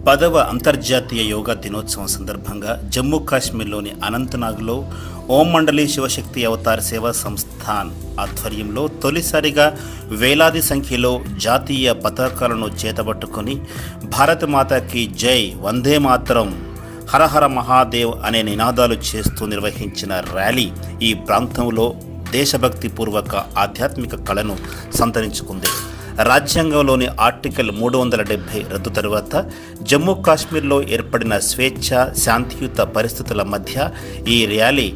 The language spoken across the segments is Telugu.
10వ అంతర్జాతీయ యోగా దినోత్సవం సందర్భంగా జమ్మూ కాశ్మీర్లోని అనంతనాగ్లో ఓం మండలి శివశక్తి అవతార్ సేవా సంస్థాన్ ఆధ్వర్యంలో తొలిసారిగా వేలాది సంఖ్యలో జాతీయ పతాకాలను చేతబట్టుకొని భారత మాతాకి జై, వందే మాతరం, హరహర మహాదేవ్ అనే నినాదాలు చేస్తూ నిర్వహించిన ర్యాలీ ఈ ప్రాంతంలో దేశభక్తిపూర్వక ఆధ్యాత్మిక కళను సంతరించుకుంది. రాజ్యాంగంలోని ఆర్టికల్ 370 రద్దు తరువాత జమ్మూ కాశ్మీర్లో ఏర్పడిన స్వేచ్ఛ, శాంతియుత పరిస్థితుల మధ్య ఈ ర్యాలీ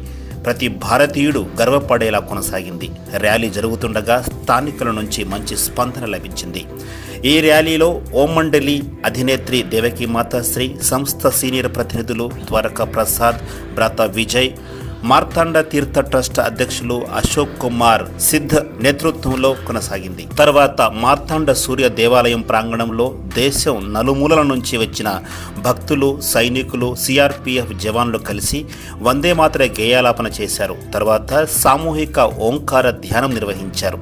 ప్రతి భారతీయుడు గర్వపడేలా కొనసాగింది. ర్యాలీ జరుగుతుండగా స్థానికుల నుంచి మంచి స్పందన లభించింది. ఈ ర్యాలీలో ఓం మండలి అధినేత్రి దేవకీ మాతాశ్రీ, సంస్థ సీనియర్ ప్రతినిధులు ద్వారకా ప్రసాద్, భ్రాత విజయ్, మార్తాండ తీర్థ ట్రస్ట్ అధ్యక్షులు అశోక్ కుమార్ సిద్ధ్ నేతృత్వంలో కొనసాగింది. తర్వాత మార్తాండ సూర్య దేవాలయం ప్రాంగణంలో దేశం నలుమూలల నుంచి వచ్చిన భక్తులు, సైనికులు, సిఆర్పిఎఫ్ జవాన్లు కలిసి వందే మాతర గేయాలాపన చేశారు. తర్వాత సామూహిక ఓంకార ధ్యానం నిర్వహించారు.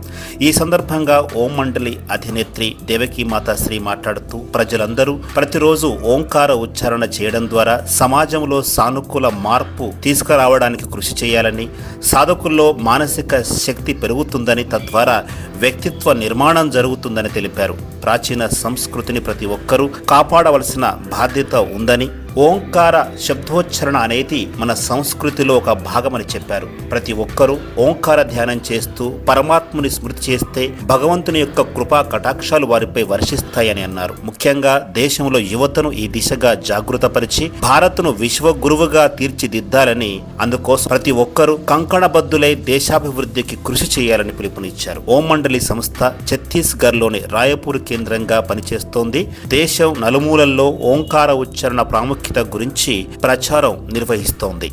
ఈ సందర్భంగా ఓం మండలి అధినేత్రి దేవకీ మాతాశ్రీ మాట్లాడుతూ ప్రజలందరూ ప్రతిరోజు ఓంకార ఉచ్చారణ చేయడం ద్వారా సమాజంలో సానుకూల మార్పు తీసుకురావడానికి కృషి చేయాలని, సాధకుల్లో మానసిక శక్తి పెరుగుతుందని, తద్వారా వ్యక్తిత్వ నిర్మాణం జరుగుతుందని తెలిపారు. ప్రాచీన సంస్కృతిని ప్రతి ఒక్కరూ కాపాడవలసిన బాధ్యత ఉందని, ఓంకార శబ్దోచ్చరణ అనేది మన సంస్కృతిలో ఒక భాగమని చెప్పారు. ప్రతి ఒక్కరూ ఓంకార ధ్యానం చేస్తూ పరమాత్ముని స్మృతి చేస్తే భగవంతుని యొక్క కృపా కటాక్షాలు వారిపై వర్షిస్తాయని అన్నారు. ముఖ్యంగా దేశంలో యువతను ఈ దిశగా జాగృతపరిచి భారత్ను విశ్వగురువుగా తీర్చిదిద్దాలని, అందుకోసం ప్రతి ఒక్కరూ కంకణబద్దులై దేశాభివృద్ధికి కృషి చేయాలని పిలుపునిచ్చారు. ఓం మండలి సంస్థ ఛత్తీస్గఢ్లోని రాయపూర్ కేంద్రంగా పనిచేస్తోంది. దేశం నలుమూలల్లో ఓంకార ఉచ్చారణ ప్రాముఖ్యత గురించి ప్రచారం నిర్వహిస్తోంది.